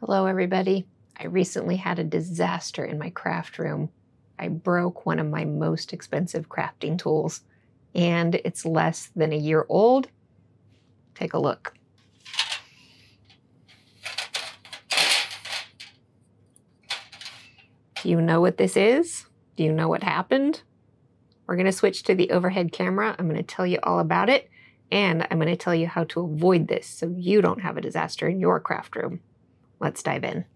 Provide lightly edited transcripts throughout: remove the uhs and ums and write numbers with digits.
Hello everybody. I recently had a disaster in my craft room. I broke one of my most expensive crafting tools, and it's less than a year old. Take a look. Do you know what this is? Do you know what happened? We're going to switch to the overhead camera. I'm going to tell you all about it, and I'm going to tell you how to avoid this so you don't have a disaster in your craft room. Let's dive in.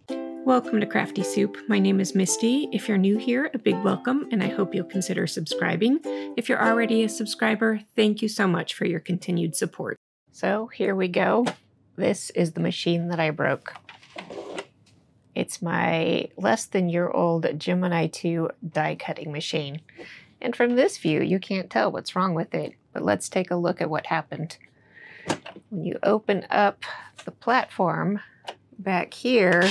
Welcome to Crafty Soup. My name is Misty. If you're new here, a big welcome, and I hope you'll consider subscribing. If you're already a subscriber, thank you so much for your continued support. So here we go. This is the machine that I broke. It's my less than year old Gemini 2 die cutting machine. And from this view, you can't tell what's wrong with it, but let's take a look at what happened. When you open up the platform, back here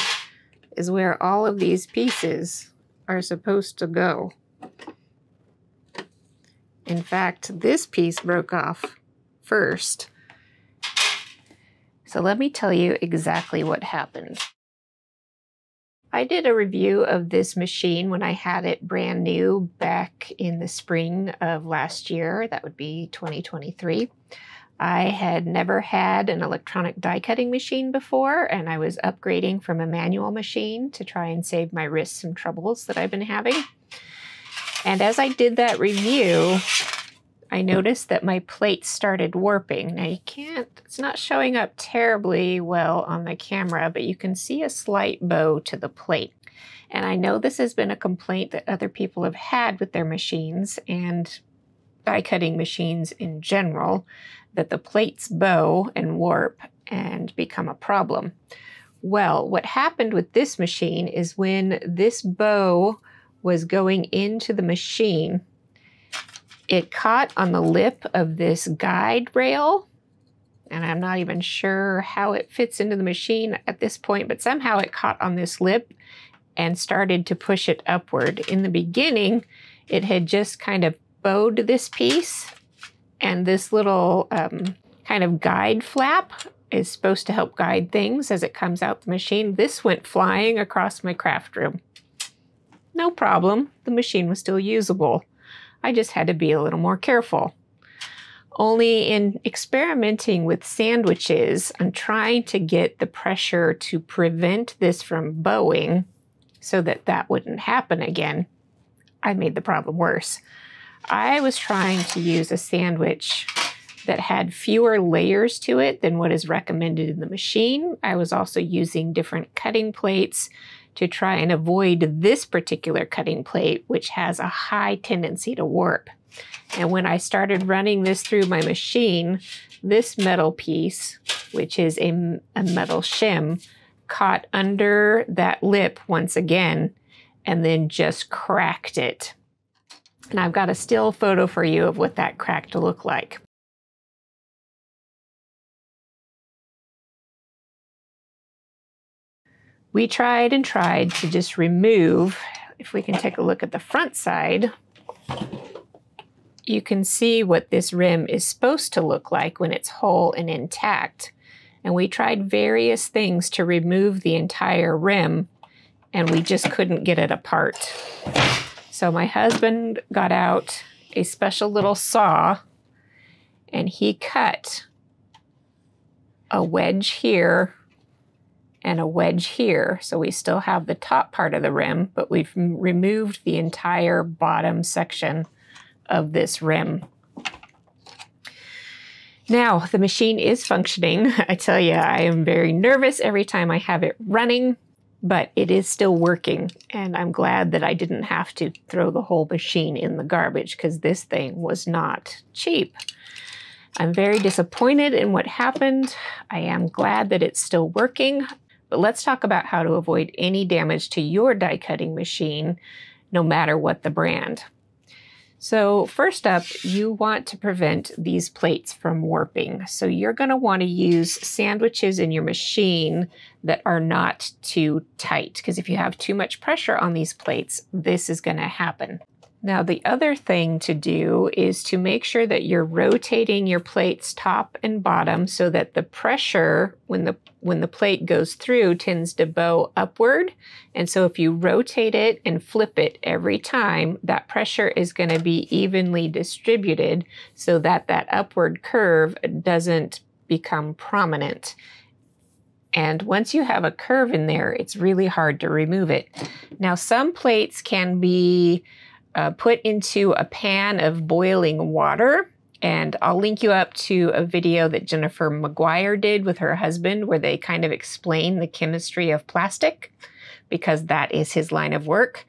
is where all of these pieces are supposed to go. In fact, this piece broke off first. So let me tell you exactly what happened. I did a review of this machine when I had it brand new back in the spring of last year. That would be 2023. I had never had an electronic die cutting machine before, and I was upgrading from a manual machine to try and save my wrist some troubles that I've been having. And as I did that review, I noticed that my plate started warping. Now it's not showing up terribly well on the camera, but you can see a slight bow to the plate. And I know this has been a complaint that other people have had with their machines and die cutting machines in general, that the plates bow and warp and become a problem. Well, what happened with this machine is when this bow was going into the machine, it caught on the lip of this guide rail, and I'm not even sure how it fits into the machine at this point, but somehow it caught on this lip and started to push it upward. In the beginning, it had just kind of bowed this piece, and this little kind of guide flap is supposed to help guide things as it comes out the machine. This went flying across my craft room. No problem, the machine was still usable. I just had to be a little more careful. Only in experimenting with sandwiches, I'm trying to get the pressure to prevent this from bowing so that that wouldn't happen again. I made the problem worse. I was trying to use a sandwich that had fewer layers to it than what is recommended in the machine. I was also using different cutting plates to try and avoid this particular cutting plate, which has a high tendency to warp. And when I started running this through my machine, this metal piece, which is a metal shim, caught under that lip once again and then just cracked it. And I've got a still photo for you of what that cracked looked like. We tried and tried to just remove. If we can take a look at the front side, you can see what this rim is supposed to look like when it's whole and intact. And we tried various things to remove the entire rim, and we just couldn't get it apart. So my husband got out a special little saw, and he cut a wedge here and a wedge here. So we still have the top part of the rim, but we've removed the entire bottom section of this rim. Now, the machine is functioning. I tell you, I am very nervous every time I have it running, but it is still working, and I'm glad that I didn't have to throw the whole machine in the garbage, because this thing was not cheap. I'm very disappointed in what happened. I am glad that it's still working, but let's talk about how to avoid any damage to your die cutting machine, no matter what the brand. So first up, you want to prevent these plates from warping. So you're going to want to use sandwiches in your machine that are not too tight, because if you have too much pressure on these plates, this is going to happen. Now, the other thing to do is to make sure that you're rotating your plates top and bottom so that the pressure when the plate goes through tends to bow upward. And so if you rotate it and flip it every time, that pressure is going to be evenly distributed so that that upward curve doesn't become prominent. And once you have a curve in there, it's really hard to remove it. Now, some plates can be put into a pan of boiling water, and I'll link you up to a video that Jennifer McGuire did with her husband where they kind of explain the chemistry of plastic, because that is his line of work.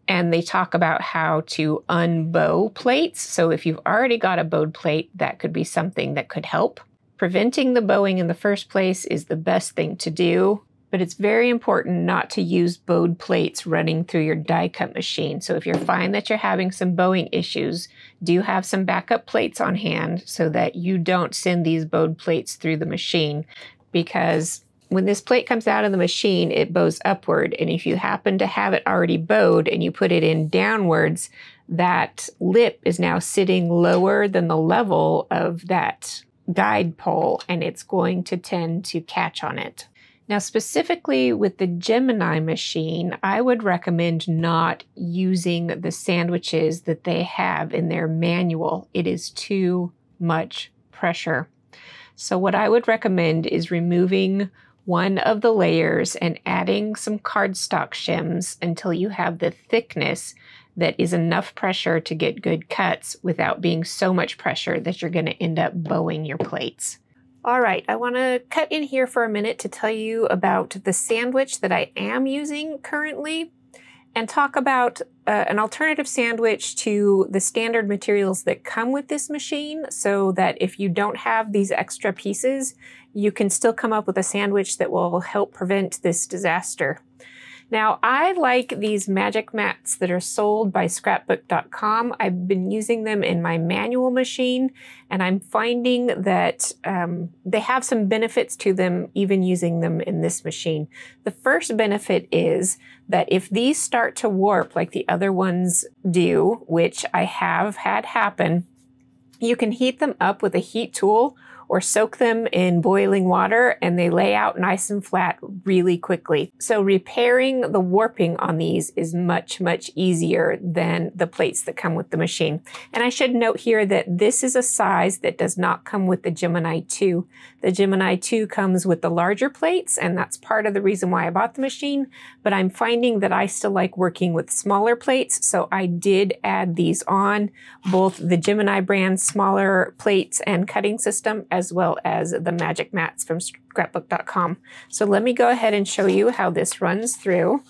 And they talk about how to unbow plates. So if you've already got a bowed plate, that could be something that could help. Preventing the bowing in the first place is the best thing to do. But it's very important not to use bowed plates running through your die cut machine. So if you find that you're having some bowing issues, do have some backup plates on hand so that you don't send these bowed plates through the machine, because when this plate comes out of the machine, it bows upward. And if you happen to have it already bowed and you put it in downwards, that lip is now sitting lower than the level of that guide pole, and it's going to tend to catch on it. Now, specifically with the Gemini machine, I would recommend not using the sandwiches that they have in their manual. It is too much pressure. So what I would recommend is removing one of the layers and adding some cardstock shims until you have the thickness that is enough pressure to get good cuts without being so much pressure that you're going to end up bowing your plates. All right, I want to cut in here for a minute to tell you about the sandwich that I am using currently and talk about an alternative sandwich to the standard materials that come with this machine, so that if you don't have these extra pieces, you can still come up with a sandwich that will help prevent this disaster. Now, I like these magic mats that are sold by scrapbook.com. I've been using them in my manual machine, and I'm finding that they have some benefits to them even using them in this machine. The first benefit is that if these start to warp like the other ones do, which I have had happen, you can heat them up with a heat tool or soak them in boiling water, and they lay out nice and flat really quickly. So repairing the warping on these is much, much easier than the plates that come with the machine. And I should note here that this is a size that does not come with the Gemini 2. The Gemini 2 comes with the larger plates, and that's part of the reason why I bought the machine, but I'm finding that I still like working with smaller plates, so I did add these on, both the Gemini brand smaller plates and cutting system, as well as the magic mats from scrapbook.com. So let me go ahead and show you how this runs through.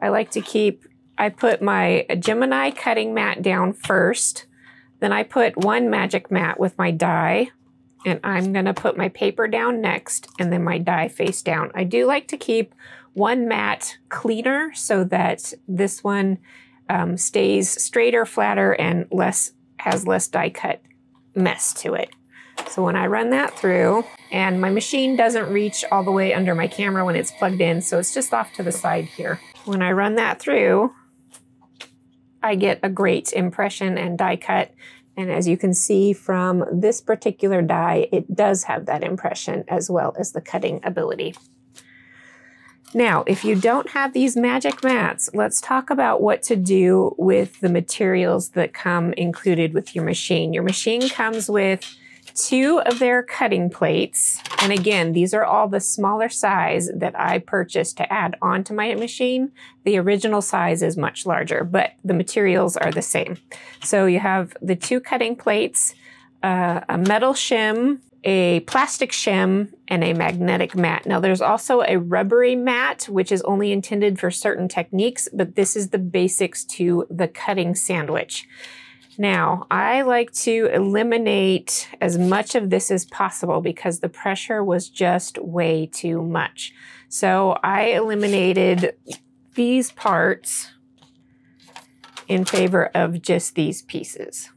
I put my Gemini cutting mat down first, then I put one magic mat with my die, and I'm gonna put my paper down next, and then my die face down. I do like to keep one mat cleaner so that this one stays straighter, flatter, and has less die cut mess to it. So when I run that through, and my machine doesn't reach all the way under my camera when it's plugged in, so it's just off to the side here. When I run that through, I get a great impression and die cut. And as you can see from this particular die, it does have that impression as well as the cutting ability. Now, if you don't have these magic mats, let's talk about what to do with the materials that come included with your machine. Your machine comes with 2 of their cutting plates. And again, these are all the smaller size that I purchased to add onto my machine. The original size is much larger, but the materials are the same. So you have the 2 cutting plates, a metal shim, a plastic shim, and a magnetic mat. Now there's also a rubbery mat, which is only intended for certain techniques, but this is the basics to the cutting sandwich. Now, I like to eliminate as much of this as possible because the pressure was just way too much. So I eliminated these parts in favor of just these pieces.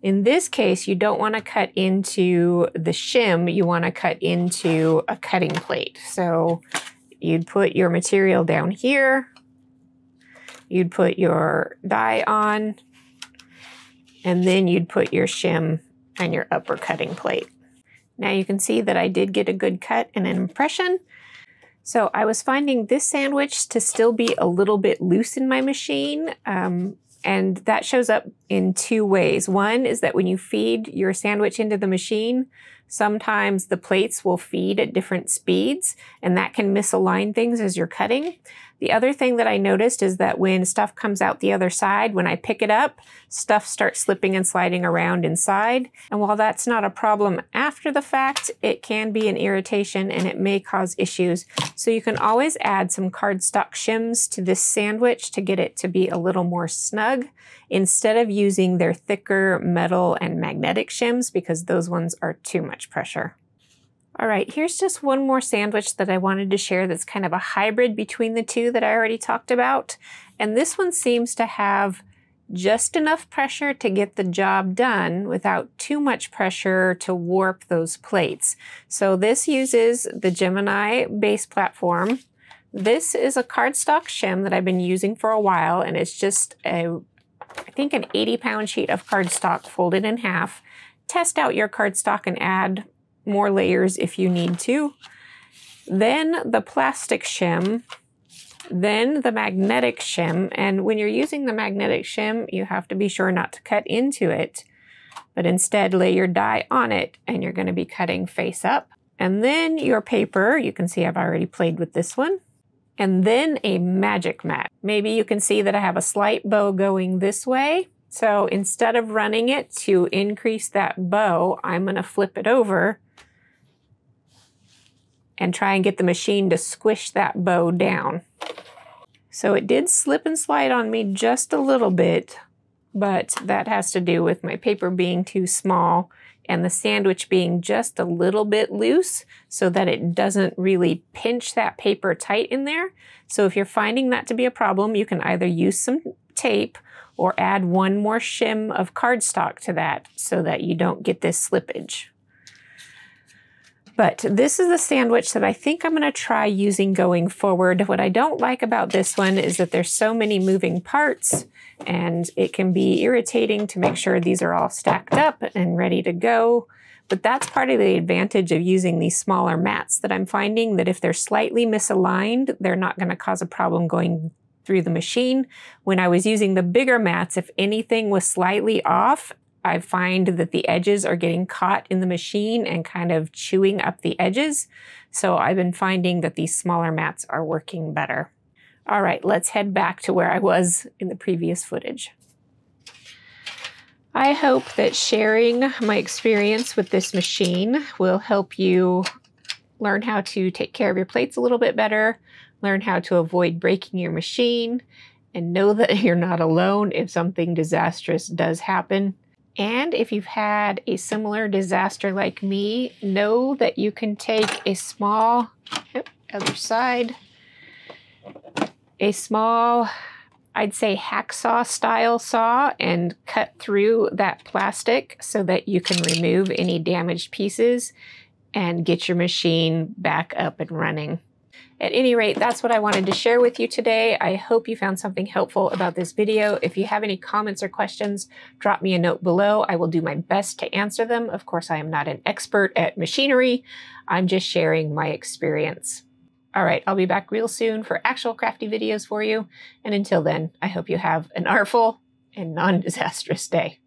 In this case, you don't want to cut into the shim, you want to cut into a cutting plate. So you'd put your material down here, You'd put your die on, and then you'd put your shim and your upper cutting plate. Now you can see that I did get a good cut and an impression. So I was finding this sandwich to still be a little bit loose in my machine, and that shows up in two ways. One is that when you feed your sandwich into the machine, sometimes the plates will feed at different speeds, and that can misalign things as you're cutting. The other thing that I noticed is that when stuff comes out the other side, when I pick it up, stuff starts slipping and sliding around inside. And while that's not a problem after the fact, it can be an irritation and it may cause issues. So you can always add some cardstock shims to this sandwich to get it to be a little more snug, instead of using their thicker metal and magnetic shims, because those ones are too much pressure. All right, here's just one more sandwich that I wanted to share that's kind of a hybrid between the two that I already talked about. And this one seems to have just enough pressure to get the job done without too much pressure to warp those plates. So this uses the Gemini base platform. This is a cardstock shim that I've been using for a while, and it's just I think an 80-pound sheet of cardstock folded in half. Test out your cardstock and add more layers if you need to. Then the plastic shim, then the magnetic shim. And when you're using the magnetic shim, you have to be sure not to cut into it, but instead lay your die on it, and you're going to be cutting face up. And then your paper, you can see I've already played with this one. And then a magic mat. Maybe you can see that I have a slight bow going this way. So instead of running it to increase that bow, I'm going to flip it over and try and get the machine to squish that bow down. So it did slip and slide on me just a little bit, but that has to do with my paper being too small and the sandwich being just a little bit loose so that it doesn't really pinch that paper tight in there. So if you're finding that to be a problem, you can either use some tape or add one more shim of cardstock to that so that you don't get this slippage. But this is the sandwich that I think I'm going to try using going forward. What I don't like about this one is that there's so many moving parts, and it can be irritating to make sure these are all stacked up and ready to go. But that's part of the advantage of using these smaller mats, that I'm finding that if they're slightly misaligned, they're not going to cause a problem going through the machine. When I was using the bigger mats, if anything was slightly off, I find that the edges are getting caught in the machine and kind of chewing up the edges. So I've been finding that these smaller mats are working better. All right, let's head back to where I was in the previous footage. I hope that sharing my experience with this machine will help you learn how to take care of your plates a little bit better, learn how to avoid breaking your machine, and know that you're not alone if something disastrous does happen. And if you've had a similar disaster like me, know that you can take a small, other side, a small, I'd say hacksaw style saw, and cut through that plastic so that you can remove any damaged pieces and get your machine back up and running. At any rate, that's what I wanted to share with you today. I hope you found something helpful about this video. If you have any comments or questions, drop me a note below. I will do my best to answer them. Of course, I am not an expert at machinery. I'm just sharing my experience. All right, I'll be back real soon for actual crafty videos for you. And until then, I hope you have an artful and non-disastrous day.